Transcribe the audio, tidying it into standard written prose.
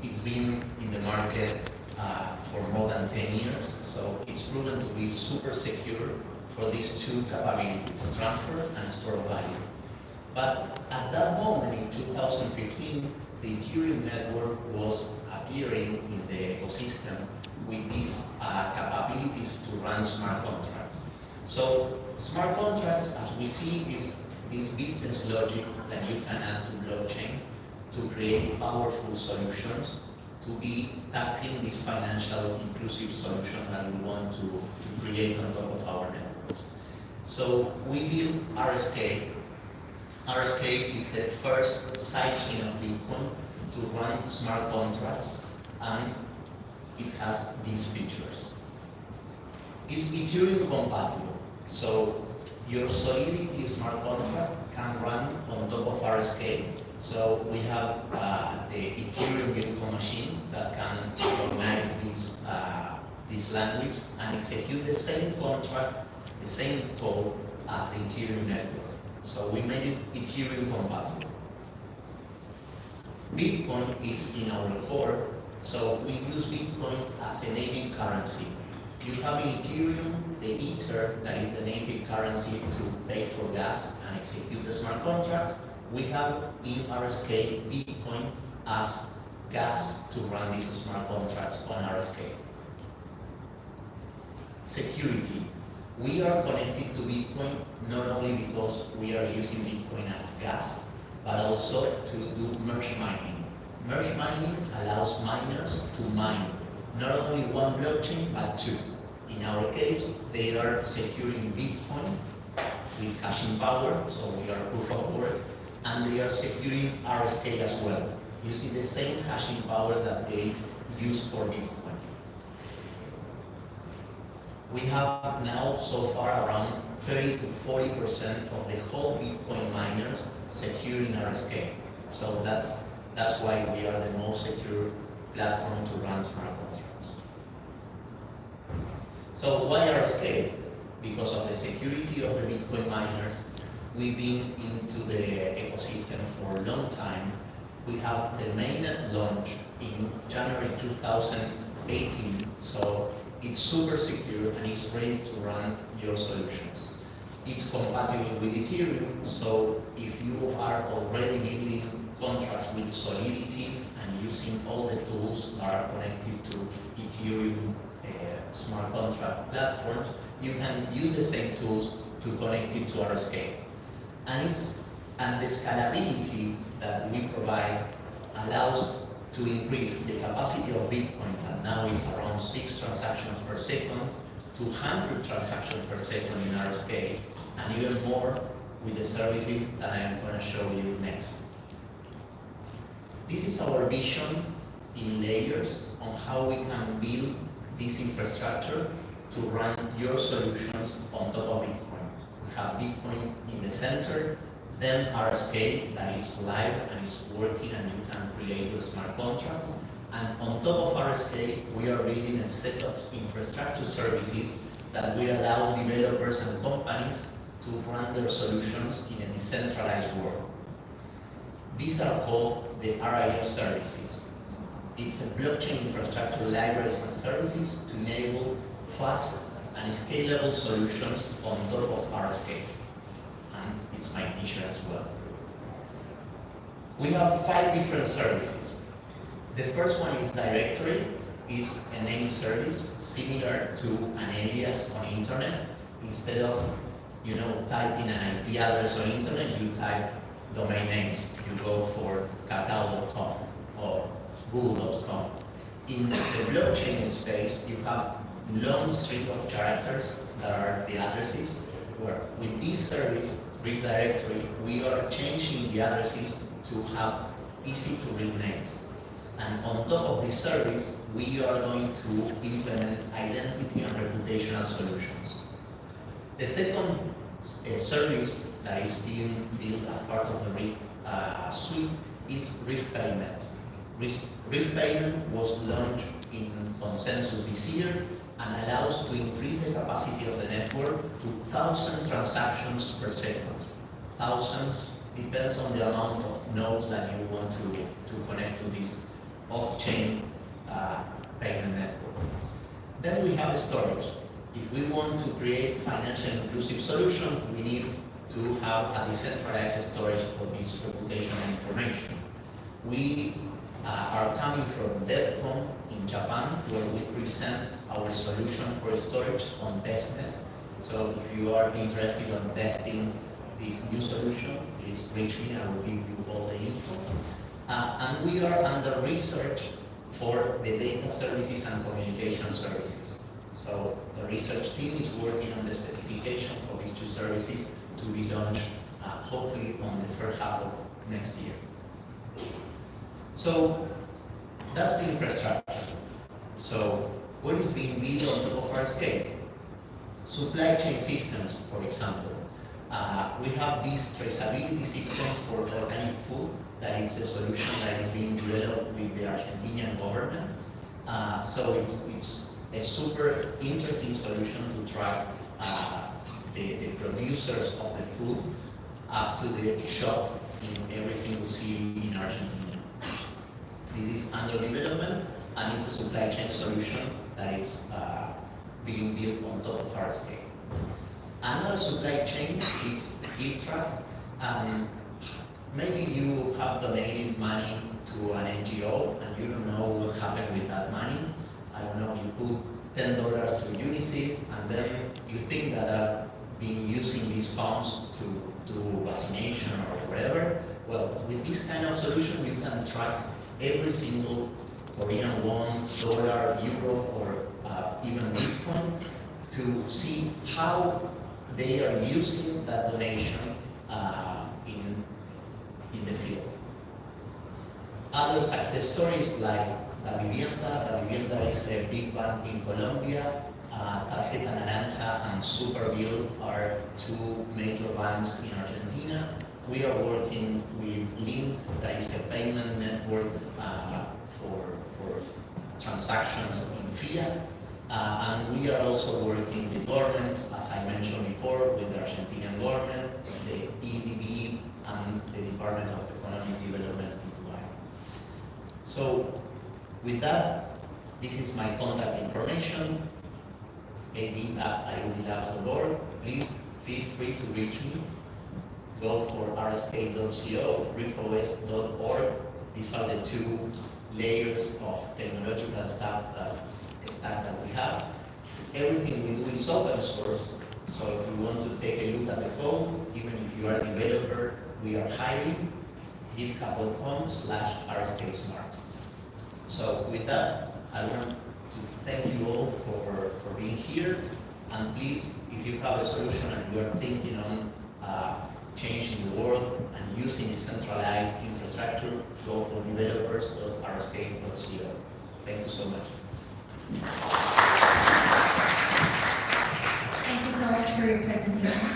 It's been in the market for more than 10 years, so it's proven to be super secure for these two capabilities, transfer and store of value. But at that moment, in 2015, the Ethereum network was appearing in the ecosystem with these capabilities to run smart contracts. So smart contracts, as we see, is this business logic that you can add to blockchain to create powerful solutions, to be tackling this financial inclusive solution that we want to create on top of our networks. So we built RSK. RSK is the first sidechain of Bitcoin to run smart contracts, and it has these features. It's Ethereum compatible, so your Solidity smart contract can run on top of RSK. So we have the Ethereum virtual machine that can recognize this language and execute the same contract, the same code as the Ethereum network. So we made it Ethereum compatible. Bitcoin is in our core, so we use Bitcoin as a native currency. You have in Ethereum the Ether, that is the native currency to pay for gas and execute the smart contracts. We have in RSK Bitcoin as gas to run these smart contracts on RSK. Security. We are connected to Bitcoin not only because we are using Bitcoin as gas, but also to do merge mining. Merge mining allows miners to mine not only one blockchain, but two. In our case, they are securing Bitcoin with hashing power, so we are proof of work, and they are securing RSK as well, using the same hashing power that they use for Bitcoin. We have now so far around 30 to 40% of the whole Bitcoin miners securing RSK. So that's why we are the most secure platform to run smart contracts. So why RSK? Because of the security of the Bitcoin miners. We've been into the ecosystem for a long time. We have the mainnet launch in January 2018, so it's super secure and it's ready to run your solutions. It's compatible with Ethereum, so if you are already building contracts with Solidity and using all the tools that are connected to Ethereum smart contract platforms, you can use the same tools to connect it to RSK. And the scalability that we provide allows to increase the capacity of Bitcoin that now is around 6 transactions per second to 100 transactions per second in RSK, and even more with the services that I am going to show you next. This is our vision in layers on how we can build this infrastructure to run your solutions on top of Bitcoin. We have Bitcoin in the center, then RSK that is live and is working and you can create your smart contracts. And on top of RSK, we are building a set of infrastructure services that will allow developers and companies to run their solutions in a decentralized world. These are called the RIF services. It's a blockchain infrastructure libraries and services to enable fast and scalable solutions on top of RSK. And it's my t-shirt as well. We have 5 different services. The first one is directory. It's a name service similar to an alias on internet. Instead of typing an IP address on internet, you type domain names. You go for kakao.com or google.com. In the blockchain space, you have long string of characters that are the addresses, where with this service, Brief Directory, we are changing the addresses to have easy to read names. And on top of this service, we are going to implement identity and reputational solutions. The second service that is being built as part of the Brief suite is Brief Payment. Brief Payment was launched in consensus this year and allows to increase the capacity of the network to 1,000 transactions per second. Thousands depends on the amount of nodes that you want to connect to this off-chain payment network. Then we have storage. If we want to create financially inclusive solutions, we need to have a decentralized storage for this reputational information. We are coming from DevCon in Japan, where we present our solution for storage on testnet. So if you are interested in testing this new solution, please reach me, I will give you all the info. And we are under research for the data services and communication services. So the research team is working on the specification for these two services to be launched hopefully on the first half of next year. So that's the infrastructure. So what is being built on top of our scale? Supply chain systems, for example. We have this traceability system for organic food that is a solution that is being developed with the Argentinian government. So it's a super interesting solution to track the producers of the food up to the shop in every single city in Argentina. This is under development, and it's a supply chain solution that is being built on top of our scale. Another supply chain is ITRAC. Maybe you have donated money to an NGO and you don't know what happened with that money. I don't know, you put $10 to UNICEF and then you think that are being using these funds to do vaccination or whatever. Well, with this kind of solution, you can track every single Korean won, dollar, euro, or even Bitcoin to see how they are using that donation in the field. Other success stories like Davivienda is a big bank in Colombia. Tarjeta Naranja and Superbill are two major banks in Argentina. We are working with Link, that is a payment network for transactions in fiat. And we are also working with governments, as I mentioned before, with the Argentinian government, the EDB, and the Department of Economic Development in Dubai. So, with that, this is my contact information, ab@iubilabs.org. Please feel free to reach me. Go for rsk.co, reefos.org. These are the two layers of technological stack that we have. Everything we do is open source, so if you want to take a look at the code, even if you are a developer, we are hiring. github.com/rsksmart. So with that, I want to thank you all for being here, and please, if you have a solution and you are thinking on changing the world and using decentralized infrastructure, go for developers.rsk.co. Thank you so much. Thank you so much for your presentation.